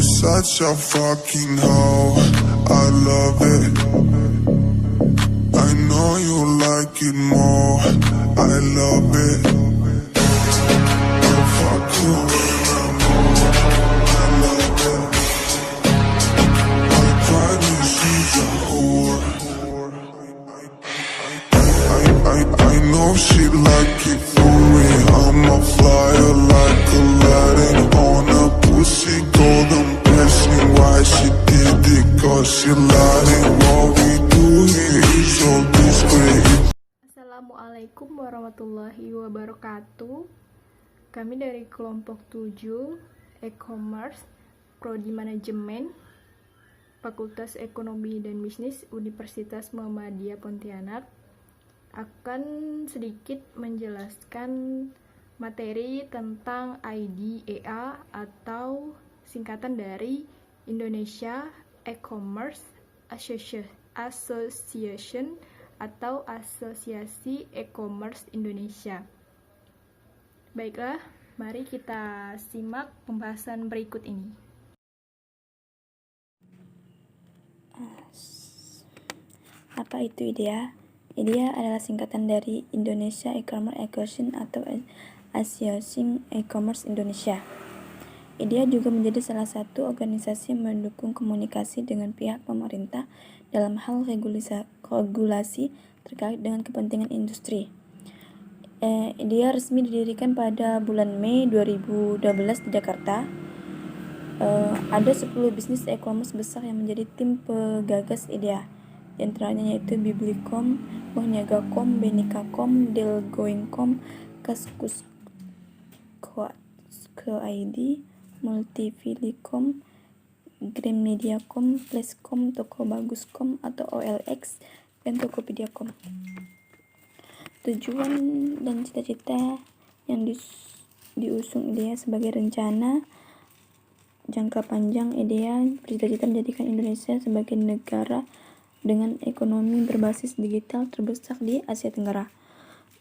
such a fucking hoe, I love it. I know you like it more, I love it. Oh, fuck you, I love it. I cried when she's a whore. I know she like it for me. I'm a flyer like Aladdin on a pussy golden blessing. Why she did it? Cause she lied it. What we do here is so discreet. Assalamualaikum warahmatullahi wabarakatuh. Kami dari kelompok 7 e-commerce Prodi Manajemen Fakultas Ekonomi dan Bisnis Universitas Muhammadiyah Pontianak akan sedikit menjelaskan materi tentang IDEA atau singkatan dari Indonesia E-commerce Association atau Asosiasi E-commerce Indonesia. Baiklah, mari kita simak pembahasan berikut ini. Apa itu IDEA? IDEA adalah singkatan dari Indonesia E-commerce Association atau Asosiasi E-commerce Indonesia. IDEA juga menjadi salah satu organisasi yang mendukung komunikasi dengan pihak pemerintah dalam hal regulasi terkait dengan kepentingan industri. IDEA resmi didirikan pada bulan Mei 2012 di Jakarta. Ada 10 bisnis e-commerce besar yang menjadi tim penggagas IDEA. Di antaranya yaitu Biblicom, Mohnyaga.com, Benika.com, Delgoing.com, Kaskus.co.id, Multivilicom, Gramedia.com, Flashcom, Tokobagus.com atau OLX, dan Tokopedia.com. Tujuan dan cita-cita yang diusung IDEA sebagai rencana jangka panjang. IDEA bercita-cita menjadikan Indonesia sebagai negara dengan ekonomi berbasis digital terbesar di Asia Tenggara.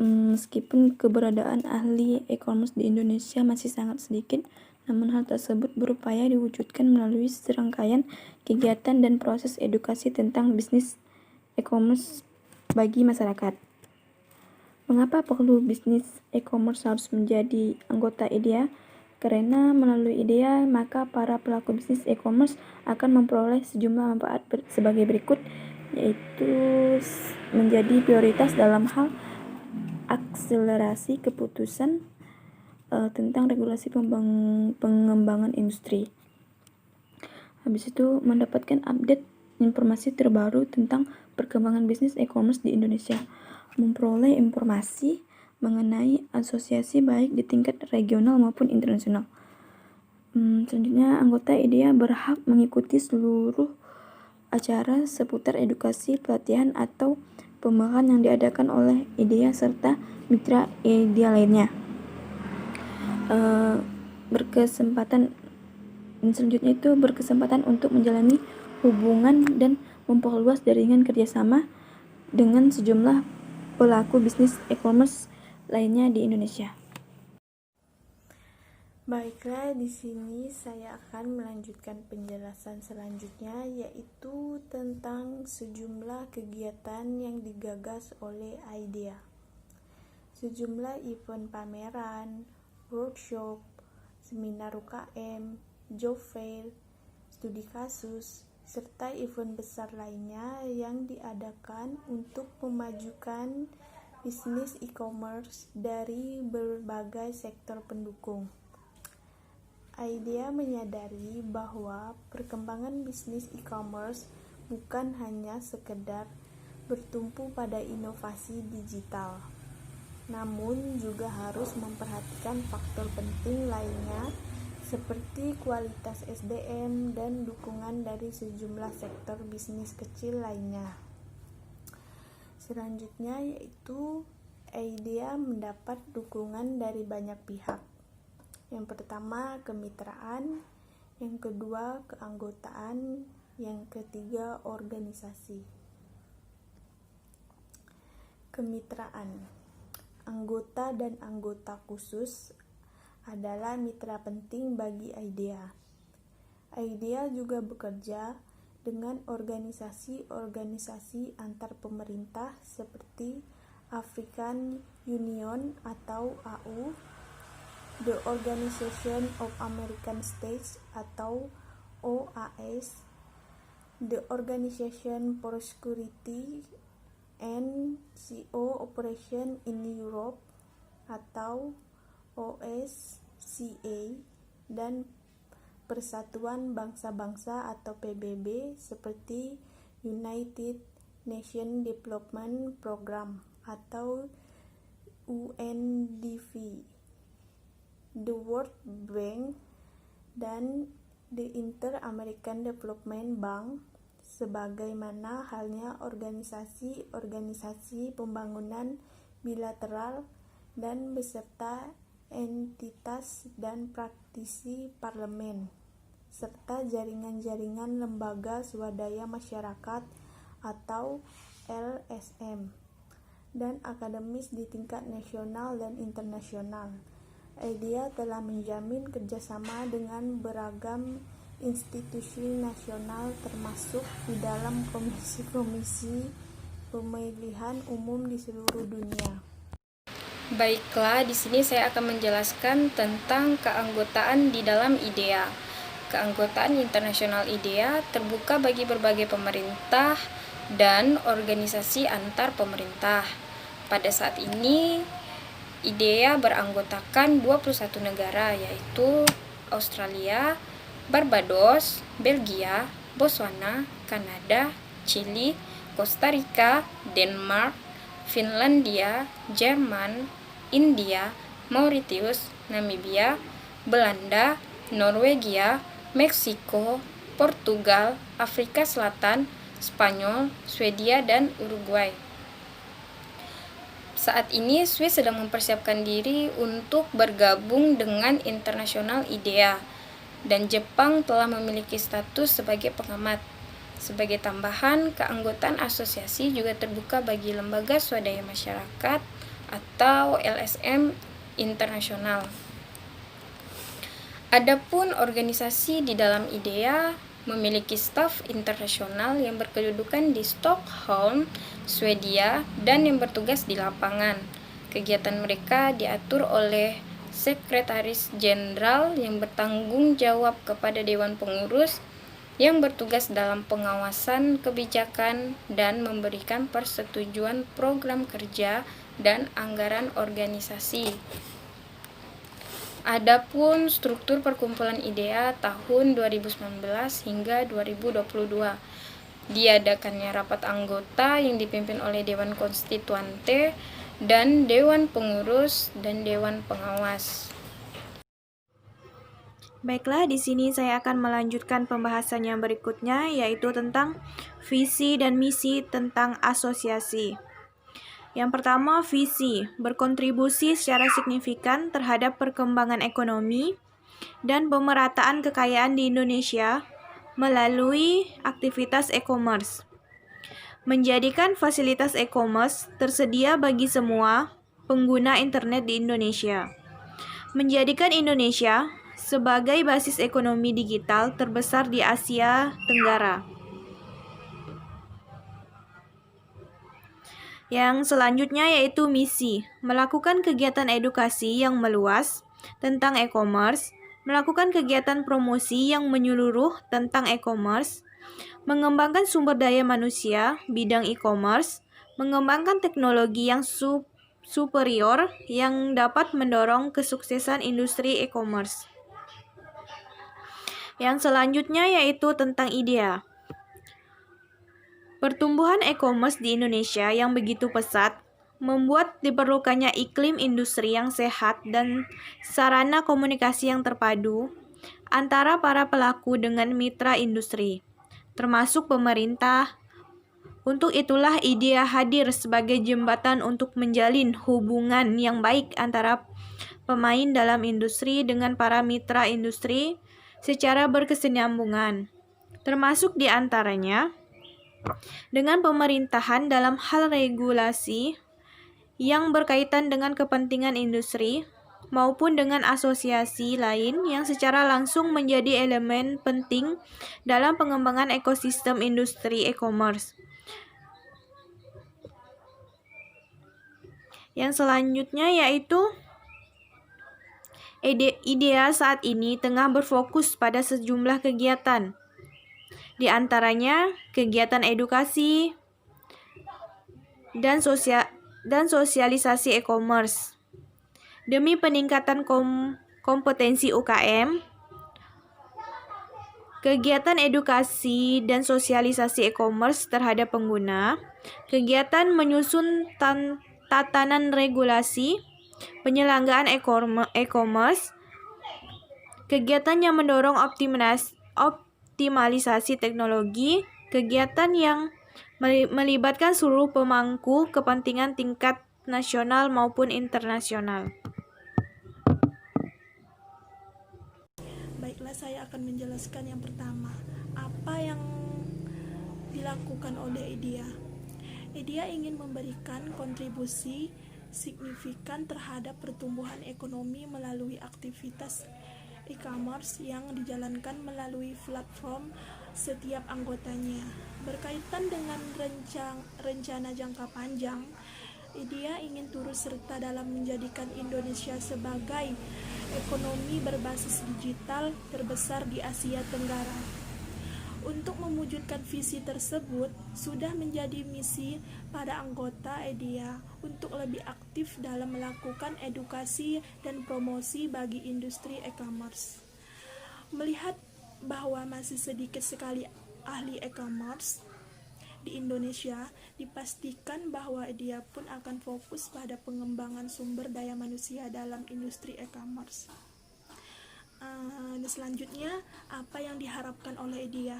Meskipun keberadaan ahli e-commerce di Indonesia masih sangat sedikit, namun hal tersebut berupaya diwujudkan melalui serangkaian kegiatan dan proses edukasi tentang bisnis e-commerce bagi masyarakat. Mengapa perlu bisnis e-commerce harus menjadi anggota IDEA? Karena melalui IDEA, maka para pelaku bisnis e-commerce akan memperoleh sejumlah manfaat sebagai berikut, yaitu menjadi prioritas dalam hal akselerasi keputusan tentang regulasi pengembangan industri. Habis itu mendapatkan update informasi terbaru tentang perkembangan bisnis e-commerce di Indonesia, memperoleh informasi mengenai asosiasi baik di tingkat regional maupun internasional. Selanjutnya, anggota IDEA berhak mengikuti seluruh acara seputar edukasi, pelatihan, atau pameran yang diadakan oleh IDEA serta mitra IDEA lainnya. Berkesempatan untuk menjalani hubungan dan memperluas jaringan kerjasama dengan sejumlah pelaku bisnis e-commerce lainnya di Indonesia. Baiklah, di sini saya akan melanjutkan penjelasan selanjutnya, yaitu tentang sejumlah kegiatan yang digagas oleh IDEA. Sejumlah event pameran, workshop, seminar UKM, job fair, studi kasus, serta event besar lainnya yang diadakan untuk memajukan bisnis e-commerce dari berbagai sektor pendukung. IDEA menyadari bahwa perkembangan bisnis e-commerce bukan hanya sekedar bertumpu pada inovasi digital, namun juga harus memperhatikan faktor penting lainnya seperti kualitas SDM dan dukungan dari sejumlah sektor bisnis kecil lainnya. Selanjutnya yaitu IDEA mendapat dukungan dari banyak pihak. Yang pertama, kemitraan, yang kedua, keanggotaan, yang ketiga, organisasi. Kemitraan. Anggota dan anggota khusus adalah mitra penting bagi IDEA. IDEA juga bekerja dengan organisasi-organisasi antar pemerintah seperti African Union atau AU, The Organization of American States atau OAS, The Organization for Security and Cooperation in Europe atau OSCE, dan Persatuan Bangsa-Bangsa atau PBB seperti United Nations Development Program atau UNDP, the World Bank, dan the Inter-American Development Bank, sebagaimana halnya organisasi-organisasi pembangunan bilateral dan beserta entitas dan praktisi parlemen, serta jaringan-jaringan lembaga swadaya masyarakat atau LSM, dan akademis di tingkat nasional dan internasional. IDEA telah menjamin kerjasama dengan beragam institusi nasional termasuk di dalam komisi-komisi pemilihan umum di seluruh dunia. Baiklah, di sini saya akan menjelaskan tentang keanggotaan di dalam IDEA. Keanggotaan internasional IDEA terbuka bagi berbagai pemerintah dan organisasi antar pemerintah. Pada saat ini, IDEA beranggotakan 21 negara, yaitu Australia, Barbados, Belgia, Botswana, Kanada, Chili, Costa Rica, Denmark, Finlandia, Jerman, India, Mauritius, Namibia, Belanda, Norwegia, Meksiko, Portugal, Afrika Selatan, Spanyol, Swedia, dan Uruguay. Saat ini Swiss sedang mempersiapkan diri untuk bergabung dengan internasional IDEA, dan Jepang telah memiliki status sebagai pengamat. Sebagai tambahan, keanggotaan asosiasi juga terbuka bagi lembaga swadaya masyarakat atau LSM internasional. Adapun organisasi di dalam IDEA memiliki staf internasional yang berkedudukan di Stockholm, Swedia, dan yang bertugas di lapangan. Kegiatan mereka diatur oleh Sekretaris Jenderal yang bertanggung jawab kepada Dewan Pengurus, yang bertugas dalam pengawasan kebijakan dan memberikan persetujuan program kerja dan anggaran organisasi. Adapun struktur perkumpulan IDEA tahun 2019 hingga 2022, diadakannya rapat anggota yang dipimpin oleh Dewan Konstituante dan Dewan Pengurus dan Dewan Pengawas. Baiklah, di sini saya akan melanjutkan pembahasan yang berikutnya, yaitu tentang visi dan misi tentang asosiasi. Yang pertama, visi berkontribusi secara signifikan terhadap perkembangan ekonomi dan pemerataan kekayaan di Indonesia melalui aktivitas e-commerce. Menjadikan fasilitas e-commerce tersedia bagi semua pengguna internet di Indonesia. Menjadikan Indonesia sebagai basis ekonomi digital terbesar di Asia Tenggara. Yang selanjutnya yaitu misi, melakukan kegiatan edukasi yang meluas tentang e-commerce, melakukan kegiatan promosi yang menyeluruh tentang e-commerce, mengembangkan sumber daya manusia bidang e-commerce, mengembangkan teknologi yang superior yang dapat mendorong kesuksesan industri e-commerce. Yang selanjutnya yaitu tentang IDEA. Pertumbuhan e-commerce di Indonesia yang begitu pesat membuat diperlukannya iklim industri yang sehat dan sarana komunikasi yang terpadu antara para pelaku dengan mitra industri, termasuk pemerintah. Untuk itulah IDEA hadir sebagai jembatan untuk menjalin hubungan yang baik antara pemain dalam industri dengan para mitra industri secara berkesinambungan, termasuk di antaranya dengan pemerintahan dalam hal regulasi yang berkaitan dengan kepentingan industri, maupun dengan asosiasi lain yang secara langsung menjadi elemen penting dalam pengembangan ekosistem industri e-commerce. Yang selanjutnya yaitu IDEA saat ini tengah berfokus pada sejumlah kegiatan. Di antaranya kegiatan edukasi dan sosialisasi e-commerce. Demi peningkatan kompetensi UKM, kegiatan edukasi dan sosialisasi e-commerce terhadap pengguna, kegiatan menyusun tatanan regulasi, penyelenggaraan e-commerce, kegiatan yang mendorong optimalisasi teknologi, kegiatan yang melibatkan seluruh pemangku kepentingan tingkat nasional maupun internasional. Baiklah, saya akan menjelaskan yang pertama, apa yang dilakukan oleh IDEA. IDEA ingin memberikan kontribusi signifikan terhadap pertumbuhan ekonomi melalui aktivitas e-commerce yang dijalankan melalui platform setiap anggotanya. Berkaitan dengan rencana jangka panjang, IDEA ingin turut serta dalam menjadikan Indonesia sebagai ekonomi berbasis digital terbesar di Asia Tenggara. Untuk mewujudkan visi tersebut, sudah menjadi misi pada anggota IDEA untuk lebih aktif dalam melakukan edukasi dan promosi bagi industri e-commerce. Melihat bahwa masih sedikit sekali ahli e-commerce di Indonesia, dipastikan bahwa IDEA pun akan fokus pada pengembangan sumber daya manusia dalam industri e-commerce. Dan selanjutnya, apa yang diharapkan oleh IDEA?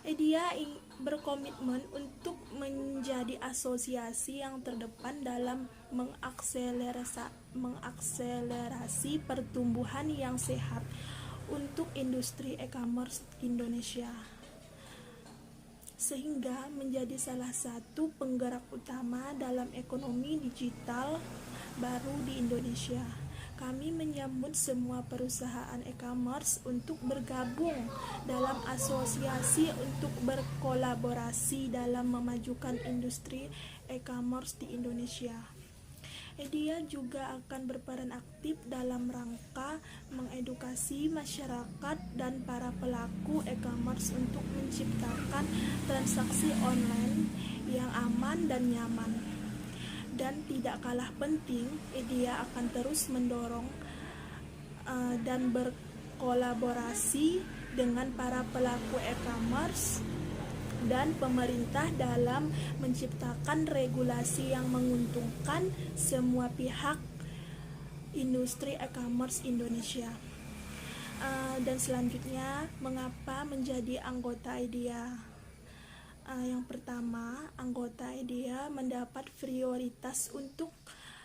IDEA berkomitmen untuk menjadi asosiasi yang terdepan dalam mengakselerasi pertumbuhan yang sehat untuk industri e-commerce Indonesia, sehingga menjadi salah satu penggerak utama dalam ekonomi digital baru di Indonesia. Kami menyambut semua perusahaan e-commerce untuk bergabung dalam asosiasi untuk berkolaborasi dalam memajukan industri e-commerce di Indonesia. IDEA juga akan berperan aktif dalam rangka mengedukasi masyarakat dan para pelaku e-commerce untuk menciptakan transaksi online yang aman dan nyaman. Dan tidak kalah penting, IDEA akan terus mendorong dan berkolaborasi dengan para pelaku e-commerce dan pemerintah dalam menciptakan regulasi yang menguntungkan semua pihak industri e-commerce Indonesia. Dan selanjutnya, mengapa menjadi anggota IDEA? Yang pertama, anggota IDEA mendapat prioritas untuk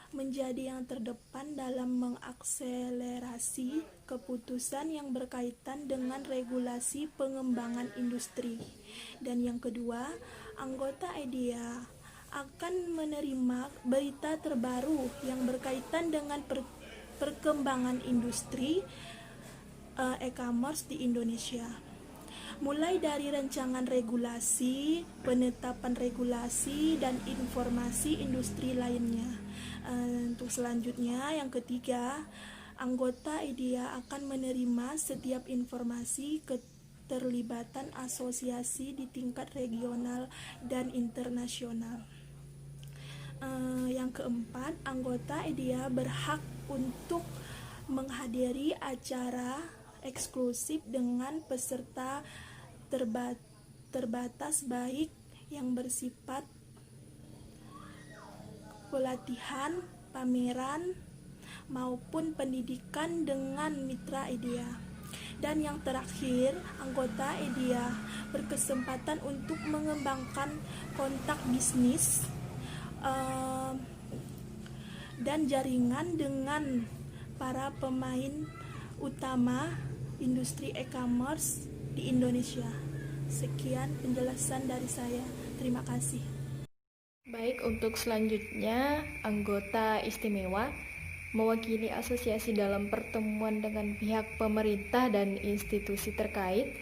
menjadi yang terdepan dalam mengakselerasi keputusan yang berkaitan dengan regulasi pengembangan industri. Dan yang kedua, anggota IDEA akan menerima berita terbaru yang berkaitan dengan perkembangan industri e-commerce di Indonesia, mulai dari rancangan regulasi, penetapan regulasi, dan informasi industri lainnya. Untuk selanjutnya, yang ketiga, anggota IDEA akan menerima setiap informasi keterlibatan asosiasi di tingkat regional dan internasional. Yang keempat, anggota IDEA berhak untuk menghadiri acara eksklusif dengan peserta terbatas, baik yang bersifat pelatihan, pameran, maupun pendidikan dengan mitra IDEA. Dan yang terakhir, anggota IDEA berkesempatan untuk mengembangkan kontak bisnis dan jaringan dengan para pemain utama industri e-commerce di Indonesia. Sekian penjelasan dari saya. Terima kasih. Baik, untuk selanjutnya anggota istimewa mewakili asosiasi dalam pertemuan dengan pihak pemerintah dan institusi terkait,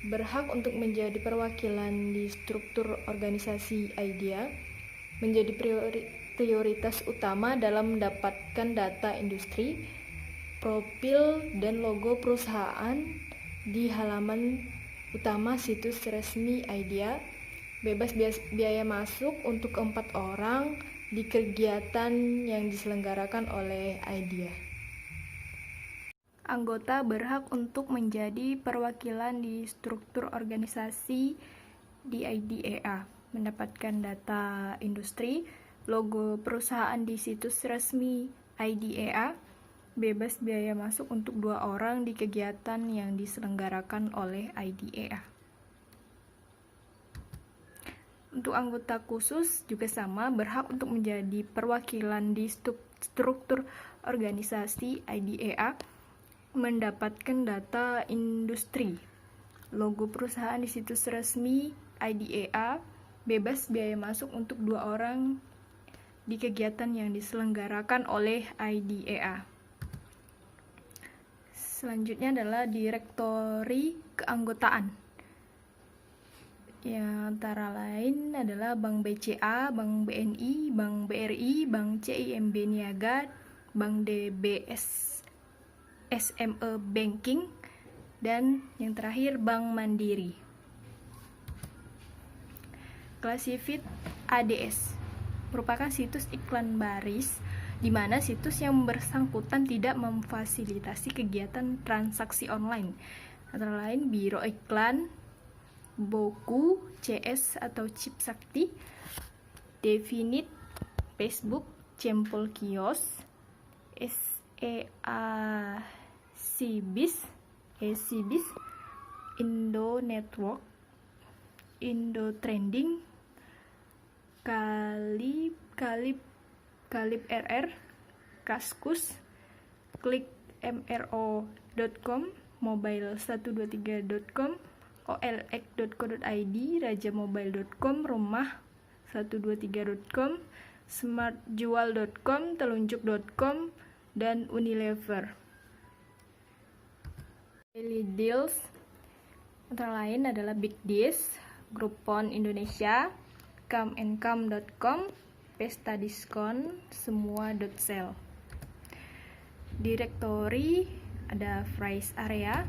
berhak untuk menjadi perwakilan di struktur organisasi IDEA, menjadi prioritas utama dalam mendapatkan data industri, profil, dan logo perusahaan di halaman utama situs resmi IDEA, bebas biaya masuk untuk 4 orang di kegiatan yang diselenggarakan oleh IDEA. Anggota berhak untuk menjadi perwakilan di struktur organisasi di IDEA, mendapatkan data industri, logo perusahaan di situs resmi IDEA, bebas biaya masuk untuk 2 orang di kegiatan yang diselenggarakan oleh IDEA. Untuk anggota khusus juga sama, berhak untuk menjadi perwakilan di struktur organisasi IDEA, mendapatkan data industri, logo perusahaan di situs resmi IDEA, bebas biaya masuk untuk 2 orang di kegiatan yang diselenggarakan oleh IDEA. Selanjutnya adalah direktori keanggotaan. Yang antara lain adalah Bank BCA, Bank BNI, Bank BRI, Bank CIMB Niaga, Bank DBS, SME Banking, dan yang terakhir Bank Mandiri. Classified ADS merupakan situs iklan baris di mana situs yang bersangkutan tidak memfasilitasi kegiatan transaksi online, antara lain Biro Iklan, Boku, CS atau Chip Sakti, Definite, Facebook, Cempol Kios, ECBIS, Indo Network, Indo Trending, Kalib RR, Kaskus, klikmro.com, mobile123.com, olx.co.id, rajamobile.com, rumah123.com, smartjual.com, telunjuk.com, dan Unilever. Daily Deals antara lain adalah Big Dish, Groupon Indonesia, comeandcome.com, Pesta Diskon, semua.sell. Direktori ada Price Area,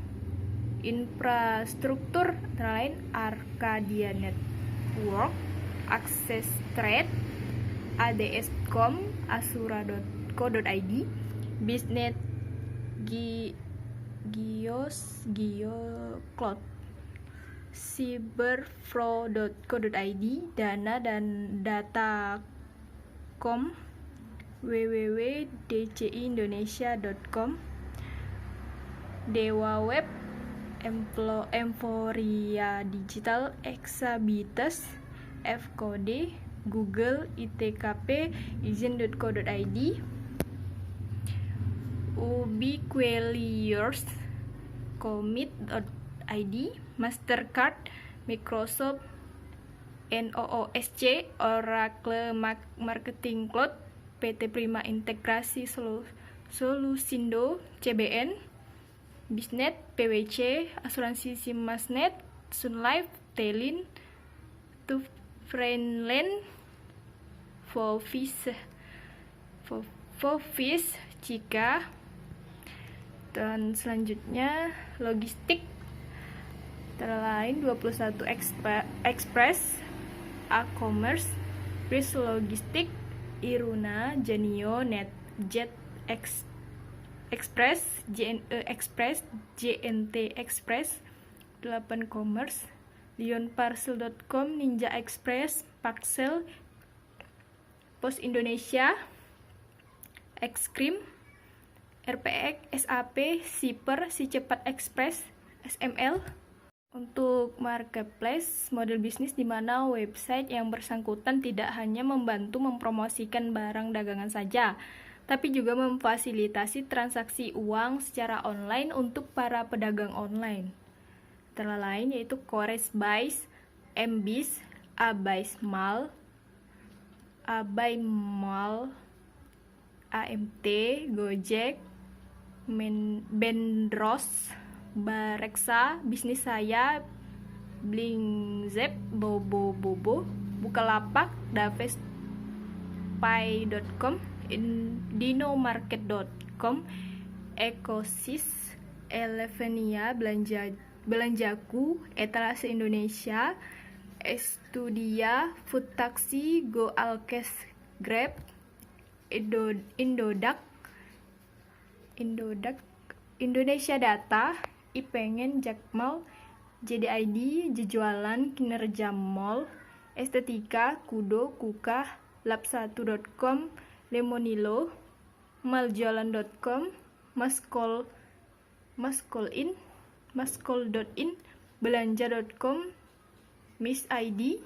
infrastruktur antara lain Arcadia Network, Access Trade, ADS.com, asura.co.id, Biznet, Cloud, cyberflow.co.id, Dana dan Data.com, www.dciindonesia.com, Dewa Web, Emforia Digital, Exabitas, Fkode, Google, ITKP, izin.co.id, Ubiqueliers, Commit.id, Mastercard, Microsoft, NOOSC, Oracle Marketing Cloud, PT Prima Integrasi Solusindo, CBN, Biznet, PwC, Asuransi Simasnet, Sunlife, Telin, Tufriendland, Fofis, Cika, dan selanjutnya logistik antara lain 21 Express, A-Commerce, Bris Logistik, Iruna, Janio, Netjet Express, JNE Express, JNT Express, 8 Commerce, Lionparcel.com, Ninja Express, Parcel, Pos Indonesia, Xcream, RPX, SAP, Shipper, Si Cepat Express, SML. Untuk marketplace, model bisnis di mana website yang bersangkutan tidak hanya membantu mempromosikan barang dagangan saja, tapi juga memfasilitasi transaksi uang secara online untuk para pedagang online. Antara lain yaitu Koresbuy, Mbis, Abaysmal, AMT, Gojek, Bendros, Bareksa, Bisnis Saya, Blingzep, Bobo, Bukalapak, Davespay.com, Dinomarket.com, Ekosis, Elevenia, Belanjaku, Etalase Indonesia, Estudia, Food Taxi, Go Alkes, Grab, Indodax, Indonesia Data, Ipengen, Jakmal, JDID, Jejualan, Kinerja Mall, Estetika, Kudo, Kuka, Lab1.com, Lemonilo, Maljualan.com, Maskol.in, Belanja.com, Miss ID,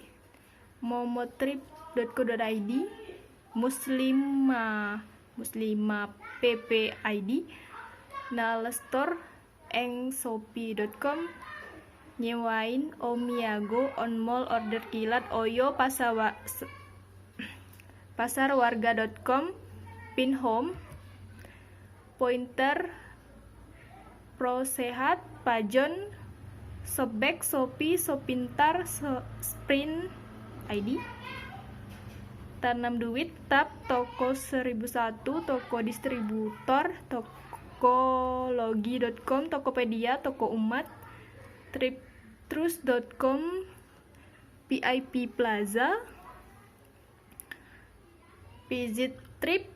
Momotrip.co.id, Muslima PPID, Nalestor, Shopee.com, Nyewain, Omiago, Onmall, Order Kilat, Oyo, Pasarwarga.com, Pinhome, Pointer, Prosehat, Pajon, Sobek, Shopee, Sopintar, Sprint ID, Tanam Duit, Tap, Toko 1001, Toko Distributor, Tokologi.com, Tokopedia, Toko Umat, Trust.com, PIP Plaza, Visit Trip,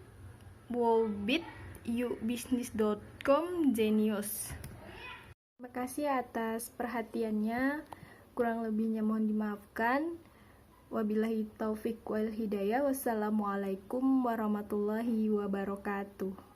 Wobit, Ubisnis.com, Genius. Terima kasih atas perhatiannya. Kurang lebihnya mohon dimaafkan. Wabillahi taufik wal hidayah. Wassalamualaikum warahmatullahi wabarakatuh.